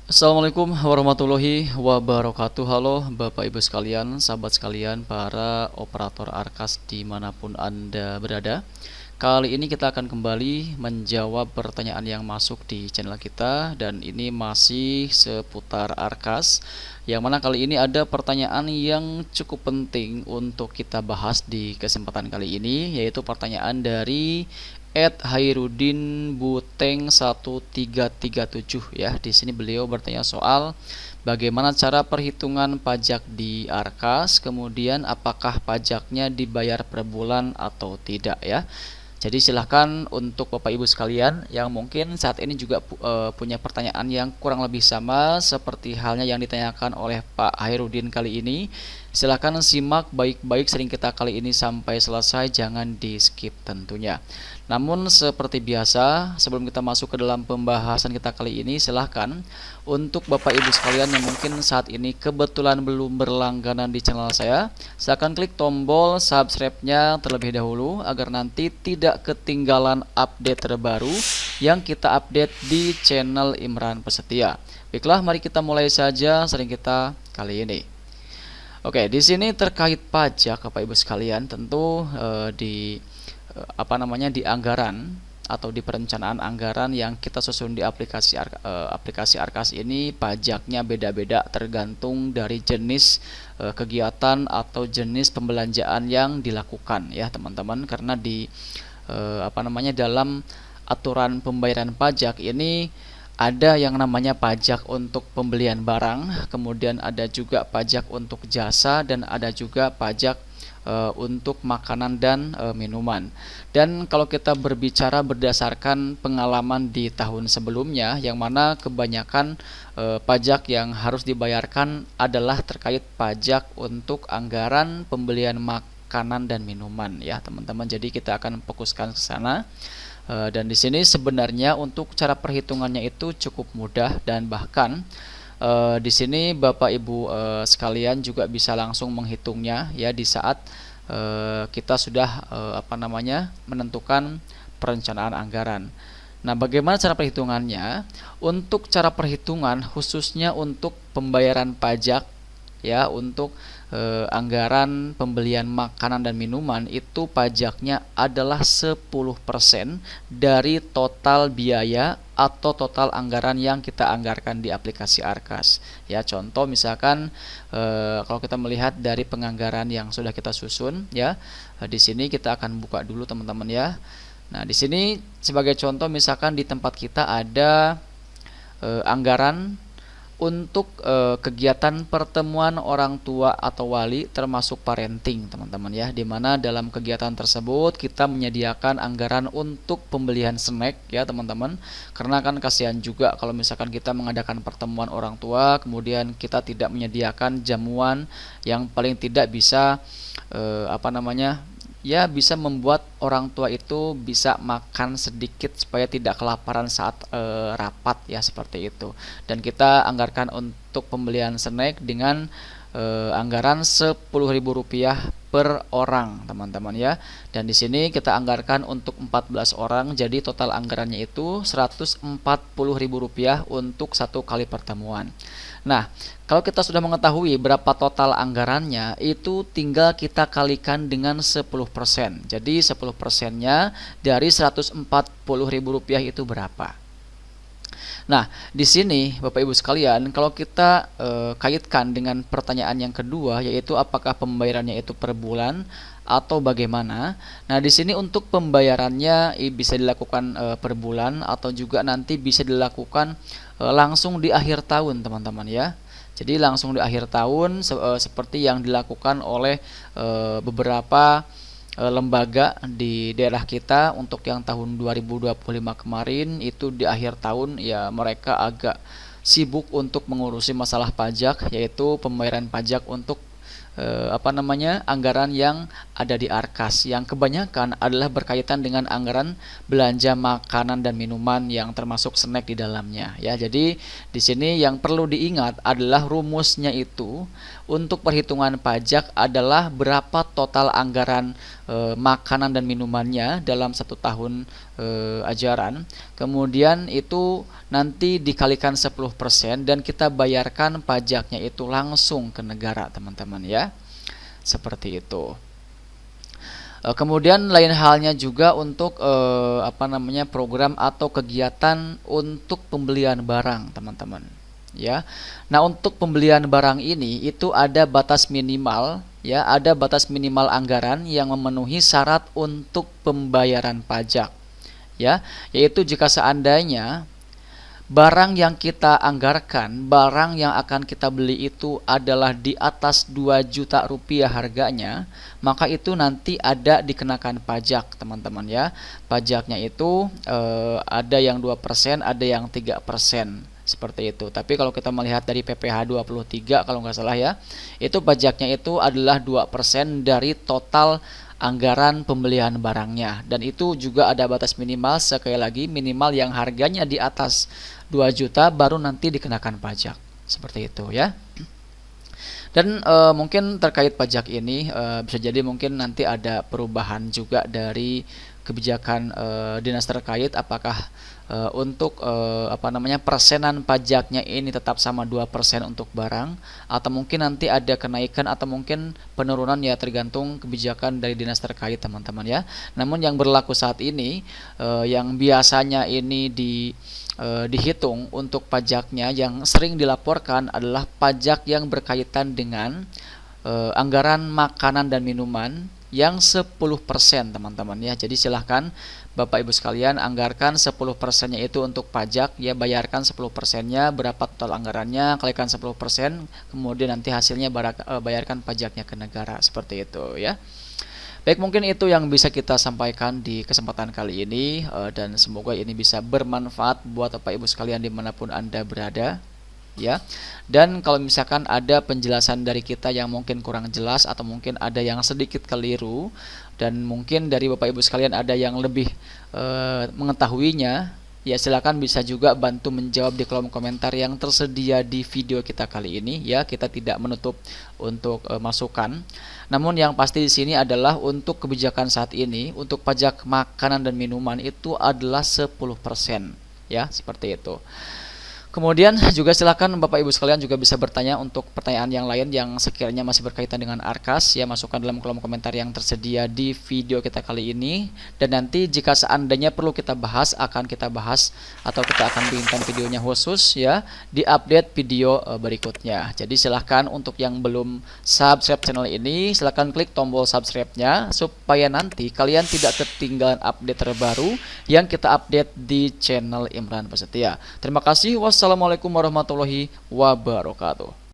Assalamualaikum warahmatullahi wabarakatuh. Halo Bapak Ibu sekalian, sahabat sekalian, para operator Arkas dimanapun Anda berada. Kali ini kita akan kembali menjawab pertanyaan yang masuk di channel kita. Dan ini masih seputar Arkas, yang mana kali ini ada pertanyaan yang cukup penting untuk kita bahas di kesempatan kali ini, yaitu pertanyaan dari Hairudin Buteng 1337 ya. Di sini beliau bertanya soal bagaimana cara perhitungan pajak di Arkas, kemudian apakah pajaknya dibayar per bulan atau tidak ya. Jadi silahkan untuk Bapak Ibu sekalian yang mungkin saat ini juga punya pertanyaan yang kurang lebih sama seperti halnya yang ditanyakan oleh Pak Hairudin kali ini. Silahkan simak baik-baik sering kita kali ini sampai selesai, jangan di skip tentunya. Namun seperti biasa, sebelum kita masuk ke dalam pembahasan kita kali ini, silahkan untuk Bapak Ibu sekalian yang mungkin saat ini kebetulan belum berlangganan di channel saya, silahkan klik tombol subscribe-nya terlebih dahulu agar nanti tidak ketinggalan update terbaru yang kita update di channel Imran Prasetya. Baiklah, mari kita mulai saja sering kita kali ini. Oke, di sini terkait pajak Bapak Ibu sekalian, tentu di anggaran atau di perencanaan anggaran yang kita susun di aplikasi Arkas ini, pajaknya beda-beda tergantung dari jenis kegiatan atau jenis pembelanjaan yang dilakukan ya teman-teman. Karena di dalam aturan pembayaran pajak ini ada yang namanya pajak untuk pembelian barang, kemudian ada juga pajak untuk jasa, dan ada juga pajak untuk makanan dan minuman. Dan kalau kita berbicara berdasarkan pengalaman di tahun sebelumnya, yang mana kebanyakan pajak yang harus dibayarkan adalah terkait pajak untuk anggaran pembelian makanan dan minuman ya teman-teman. Jadi kita akan fokuskan ke sana. Dan di sini sebenarnya untuk cara perhitungannya itu cukup mudah, dan bahkan di sini Bapak Ibu sekalian juga bisa langsung menghitungnya ya di saat kita sudah menentukan perencanaan anggaran. Nah, bagaimana cara perhitungannya? Untuk cara perhitungan khususnya untuk pembayaran pajak ya, untuk anggaran pembelian makanan dan minuman itu pajaknya adalah 10% dari total biaya atau total anggaran yang kita anggarkan di aplikasi Arkas ya. Contoh misalkan kalau kita melihat dari penganggaran yang sudah kita susun ya, di sini kita akan buka dulu teman-teman ya. Nah, di sini sebagai contoh misalkan di tempat kita ada anggaran untuk kegiatan pertemuan orang tua atau wali termasuk parenting teman-teman ya, dimana dalam kegiatan tersebut kita menyediakan anggaran untuk pembelian snack ya teman-teman. Karena kan kasihan juga kalau misalkan kita mengadakan pertemuan orang tua kemudian kita tidak menyediakan jamuan yang paling tidak bisa bisa membuat orang tua itu bisa makan sedikit supaya tidak kelaparan saat rapat ya, seperti itu. Dan kita anggarkan untuk pembelian snack dengan anggaran Rp10.000 per orang teman-teman ya. Dan di sini kita anggarkan untuk 14 orang, jadi total anggarannya itu Rp140.000 untuk satu kali pertemuan. Nah, kalau kita sudah mengetahui berapa total anggarannya, itu tinggal kita kalikan dengan 10%. Jadi 10%-nya dari Rp140.000 itu berapa? Nah, di sini Bapak Ibu sekalian, kalau kita kaitkan dengan pertanyaan yang kedua, yaitu apakah pembayarannya itu per bulan atau bagaimana. Nah, di sini untuk pembayarannya bisa dilakukan per bulan atau juga nanti bisa dilakukan langsung di akhir tahun teman-teman ya. Jadi langsung di akhir tahun seperti yang dilakukan oleh beberapa lembaga di daerah kita. Untuk yang tahun 2025 kemarin itu di akhir tahun ya, mereka agak sibuk untuk mengurusi masalah pajak, yaitu pembayaran pajak untuk anggaran yang ada di Arkas, yang kebanyakan adalah berkaitan dengan anggaran belanja makanan dan minuman yang termasuk snack di dalamnya ya. Jadi di sini yang perlu diingat adalah rumusnya itu untuk perhitungan pajak adalah berapa total anggaran makanan dan minumannya dalam satu tahun ajaran, kemudian itu nanti dikalikan 10% dan kita bayarkan pajaknya itu langsung ke negara, teman-teman ya. Seperti itu. Kemudian lain halnya juga untuk program atau kegiatan untuk pembelian barang, teman-teman ya. Nah, untuk pembelian barang ini itu ada batas minimal ya, ada batas minimal anggaran yang memenuhi syarat untuk pembayaran pajak ya, yaitu jika seandainya barang yang kita anggarkan, barang yang akan kita beli itu adalah di atas 2 juta rupiah harganya, maka itu nanti ada dikenakan pajak, teman-teman ya. Pajaknya itu ada yang 2%, ada yang 3%, seperti itu. Tapi kalau kita melihat dari PPh 23 kalau nggak salah ya, itu pajaknya itu adalah 2% dari total anggaran pembelian barangnya, dan itu juga ada batas minimal, sekali lagi minimal yang harganya di atas 2 juta baru nanti dikenakan pajak, seperti itu ya. Dan mungkin terkait pajak ini bisa jadi mungkin nanti ada perubahan juga dari kebijakan dinas terkait, apakah untuk persenan pajaknya ini tetap sama 2% untuk barang, atau mungkin nanti ada kenaikan atau mungkin penurunan ya, tergantung kebijakan dari dinas terkait, teman-teman ya. Namun yang berlaku saat ini yang biasanya ini dihitung untuk pajaknya yang sering dilaporkan adalah pajak yang berkaitan dengan anggaran makanan dan minuman yang 10%, teman-teman ya. Jadi silahkan Bapak Ibu sekalian anggarkan 10%-nya itu untuk pajak ya, bayarkan 10%-nya, berapa total anggarannya, kalikan 10%, kemudian nanti hasilnya bayarkan pajaknya ke negara, seperti itu ya. Baik, mungkin itu yang bisa kita sampaikan di kesempatan kali ini, dan semoga ini bisa bermanfaat buat Bapak Ibu sekalian dimanapun Anda berada ya. Dan kalau misalkan ada penjelasan dari kita yang mungkin kurang jelas atau mungkin ada yang sedikit keliru, dan mungkin dari Bapak Ibu sekalian ada yang lebih mengetahuinya, ya silakan bisa juga bantu menjawab di kolom komentar yang tersedia di video kita kali ini ya. Kita tidak menutup untuk masukan. Namun yang pasti di sini adalah untuk kebijakan saat ini untuk pajak makanan dan minuman itu adalah 10% ya, seperti itu. Kemudian juga silakan Bapak Ibu sekalian juga bisa bertanya untuk pertanyaan yang lain yang sekiranya masih berkaitan dengan Arkas ya, masukkan dalam kolom komentar yang tersedia di video kita kali ini, dan nanti jika seandainya perlu kita bahas akan kita bahas atau kita akan bikinkan videonya khusus ya di update video berikutnya. Jadi silahkan untuk yang belum subscribe channel ini silahkan klik tombol subscribe-nya supaya nanti kalian tidak ketinggalan update terbaru yang kita update di channel Imran Prasetya. Terima kasih. Wassalamualaikum warahmatullahi wabarakatuh.